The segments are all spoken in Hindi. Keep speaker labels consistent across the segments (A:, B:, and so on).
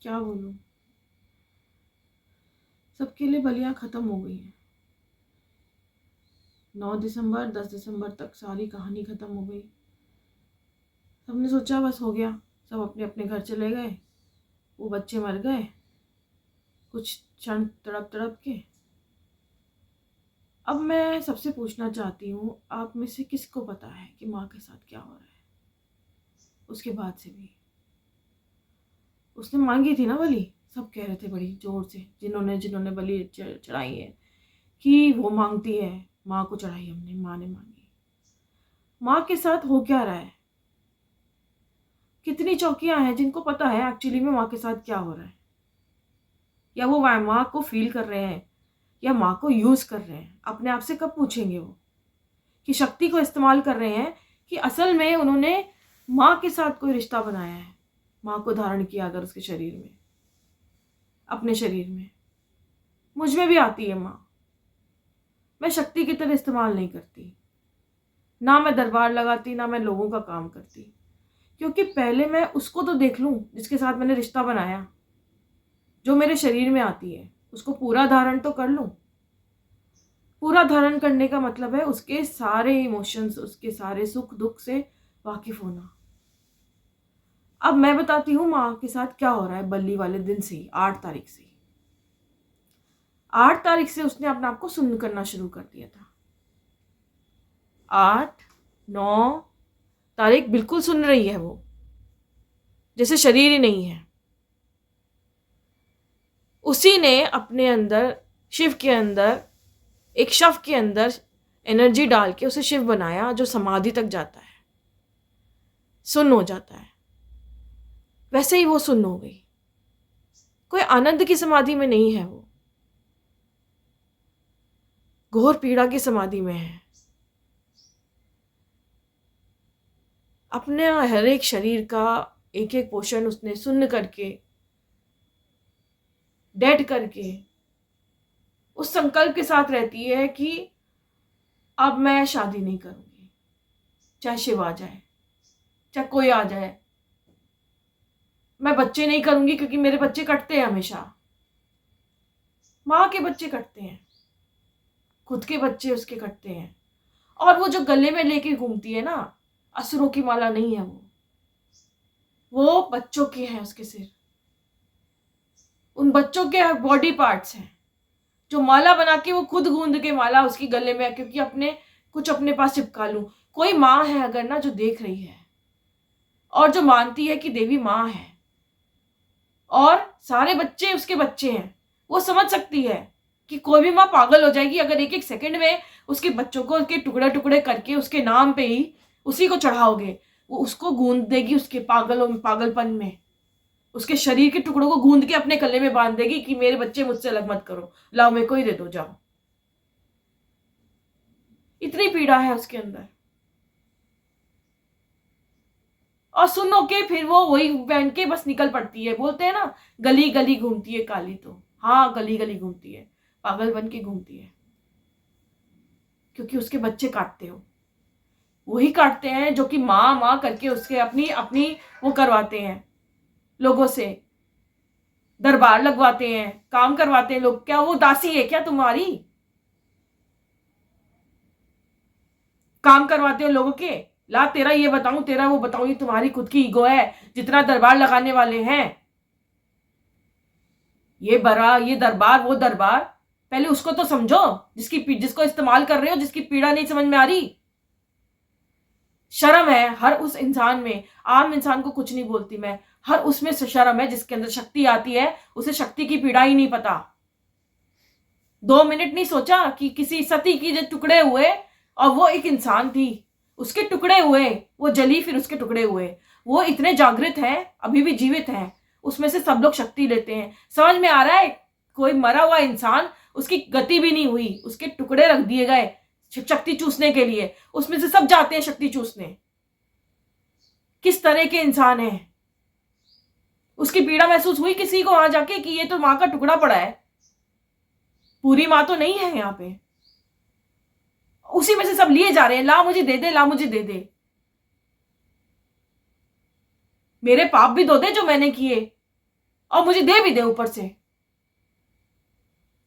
A: क्या बोलूं, सबके लिए बलियां खत्म हो गई हैं। 9 दिसंबर 10 दिसंबर तक सारी कहानी खत्म हो गई। सबने सोचा बस हो गया, सब अपने अपने घर चले गए, वो बच्चे मर गए कुछ क्षण तड़प तड़प के। अब मैं सबसे पूछना चाहती हूँ, आप में से किसको पता है कि माँ के साथ क्या हो रहा है? उसके बाद से भी उसने मांगी थी ना बलि, सब कह रहे थे बड़ी जोर से, जिन्होंने जिन्होंने बलि चढ़ाई है कि वो मांगती है, माँ को चढ़ाई हमने, माँ ने मांगी। माँ के साथ हो क्या रहा है? कितनी चौकियां हैं जिनको पता है एक्चुअली में माँ के साथ क्या हो रहा है? या वो माँ को फील कर रहे हैं या माँ को यूज कर रहे हैं? अपने आप से कब पूछेंगे वो कि शक्ति को इस्तेमाल कर रहे हैं कि असल में उन्होंने माँ के साथ कोई रिश्ता बनाया है, माँ को धारण किया अगर उसके शरीर में, अपने शरीर में। मुझ में भी आती है माँ, मैं शक्ति की तरह इस्तेमाल नहीं करती, ना मैं दरबार लगाती ना मैं लोगों का काम करती, क्योंकि पहले मैं उसको तो देख लूं जिसके साथ मैंने रिश्ता बनाया, जो मेरे शरीर में आती है उसको पूरा धारण तो कर लूं। पूरा धारण करने का मतलब है उसके सारे इमोशंस, उसके सारे सुख दुख से वाकिफ होना। अब मैं बताती हूँ माँ के साथ क्या हो रहा है बल्ली वाले दिन से ही, 8 तारीख से ही। 8 तारीख से उसने अपने आप को सुन्न करना शुरू कर दिया था। 8 9 तारीख बिल्कुल सुन रही है वो, जैसे शरीर ही नहीं है। उसी ने अपने अंदर, शिव के अंदर, एक शव के अंदर एनर्जी डाल के उसे शिव बनाया, जो समाधि तक जाता है, सुन्न हो जाता है। वैसे ही वो सुन्न हो गई। कोई आनंद की समाधि में नहीं है वो, घोर पीड़ा की समाधि में है। अपने हर एक शरीर का एक एक पोषण उसने सुन्न करके, डेड करके, उस संकल्प के साथ रहती है कि अब मैं शादी नहीं करूंगी, चाहे शिव आ जाए, चाहे कोई आ जाए। मैं बच्चे नहीं करूंगी क्योंकि मेरे बच्चे कटते हैं हमेशा। माँ के बच्चे कटते हैं, खुद के बच्चे उसके कटते हैं। और वो जो गले में लेके घूमती है ना, असुरों की माला नहीं है वो बच्चों के हैं उसके सिर। उन बच्चों के बॉडी पार्ट्स हैं जो माला बना के वो खुद गूंद के माला उसकी गले में, क्योंकि अपने कुछ अपने पास चिपका लूं। कोई माँ है अगर ना जो देख रही है और जो मानती है कि देवी माँ है और सारे बच्चे उसके बच्चे हैं, वो समझ सकती है कि कोई भी माँ पागल हो जाएगी अगर एक एक सेकंड में उसके बच्चों को उसके टुकड़े टुकड़े करके उसके नाम पे ही उसी को चढ़ाओगे। वो उसको गूंद देगी उसके पागलपन में, उसके शरीर के टुकड़ों को गूंद के अपने गले में बांध देगी कि मेरे बच्चे मुझसे अलग मत करो, लाओ मेरे को ही दे दो, जाओ। इतनी पीड़ा है उसके अंदर। और सुनो के फिर वो वही पहन के बस निकल पड़ती है। बोलते हैं ना, गली गली घूमती है काली, तो हाँ गली गली घूमती है, पागल बन के घूमती है, क्योंकि उसके बच्चे काटते हो, वही काटते हैं जो कि माँ माँ करके उसके अपनी अपनी वो करवाते हैं, लोगों से दरबार लगवाते हैं, काम करवाते हैं लोग। क्या वो दासी है क्या तुम्हारी? काम करवाते हैं लोगों के। ला तेरा ये बताऊं, तेरा वो बताऊं, ये तुम्हारी खुद की ईगो है। जितना दरबार लगाने वाले हैं, ये बड़ा ये दरबार वो दरबार, पहले उसको तो समझो जिसको इस्तेमाल कर रहे हो, जिसकी पीड़ा नहीं समझ में आ रही। शर्म है हर उस इंसान में। आम इंसान को कुछ नहीं बोलती मैं, हर उसमें से शर्म है जिसके अंदर शक्ति आती है, उसे शक्ति की पीड़ा ही नहीं पता। 2 मिनट नहीं सोचा कि किसी सती की जो टुकड़े हुए और वो एक इंसान थी, उसके टुकड़े हुए, वो जली फिर उसके टुकड़े हुए। वो इतने जागृत हैं, अभी भी जीवित हैं, उसमें से सब लोग शक्ति लेते हैं। समझ में आ रहा है? कोई मरा हुआ इंसान, उसकी गति भी नहीं हुई, उसके टुकड़े रख दिए गए शक्ति चूसने के लिए, उसमें से सब जाते हैं शक्ति चूसने। किस तरह के इंसान है? उसकी पीड़ा महसूस हुई किसी को वहां जाके कि ये तो माँ का टुकड़ा पड़ा है, पूरी माँ तो नहीं है यहाँ पे। उसी में से सब लिए जा रहे हैं, ला मुझे दे दे, ला मुझे दे दे, मेरे पाप भी धो दे जो मैंने किए। और मुझे दे भी दे ऊपर से।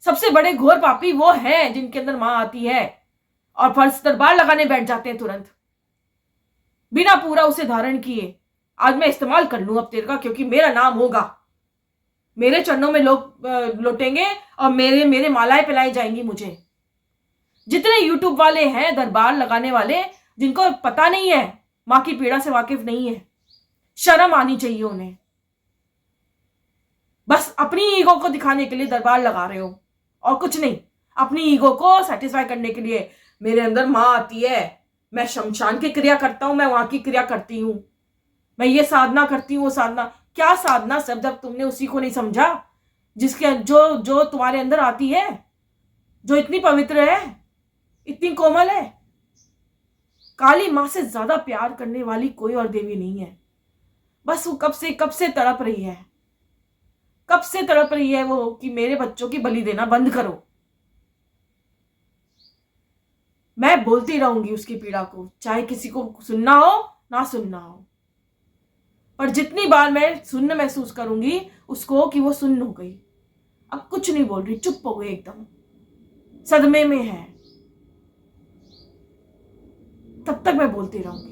A: सबसे बड़े घोर पापी वो हैं जिनके अंदर मां आती है और फर्श दरबार लगाने बैठ जाते हैं तुरंत, बिना पूरा उसे धारण किए। आज मैं इस्तेमाल कर लूं अब तेरे का, क्योंकि मेरा नाम होगा, मेरे चरणों में लोग लौटेंगे और मेरे मेरे मालाएं पिलाई जाएंगी मुझे। जितने यूट्यूब वाले हैं दरबार लगाने वाले, जिनको पता नहीं है, मां की पीड़ा से वाकिफ नहीं है, शर्म आनी चाहिए उन्हें। बस अपनी ईगो को दिखाने के लिए दरबार लगा रहे हो और कुछ नहीं, अपनी ईगो को सेटिस्फाई करने के लिए। मेरे अंदर मां आती है, मैं शमशान की क्रिया करता हूं, मैं वहां की क्रिया करती हूं, मैं ये साधना करती हूं, वो साधना। क्या साधना सब, जब तुमने उसी को नहीं समझा जिसके जो जो तुम्हारे अंदर आती है, जो इतनी पवित्र है, इतनी कोमल है। काली मां से ज्यादा प्यार करने वाली कोई और देवी नहीं है। बस वो कब से तड़प रही है, कब से तड़प रही है वो कि मेरे बच्चों की बलि देना बंद करो। मैं बोलती रहूंगी उसकी पीड़ा को, चाहे किसी को सुनना हो ना सुनना हो। पर जितनी बार मैं सुन्न महसूस करूंगी उसको कि वो सुन्न हो गई, अब कुछ नहीं बोल रही, चुप हो गई, एकदम सदमे में है, तब तक मैं बोलती रहूंगी।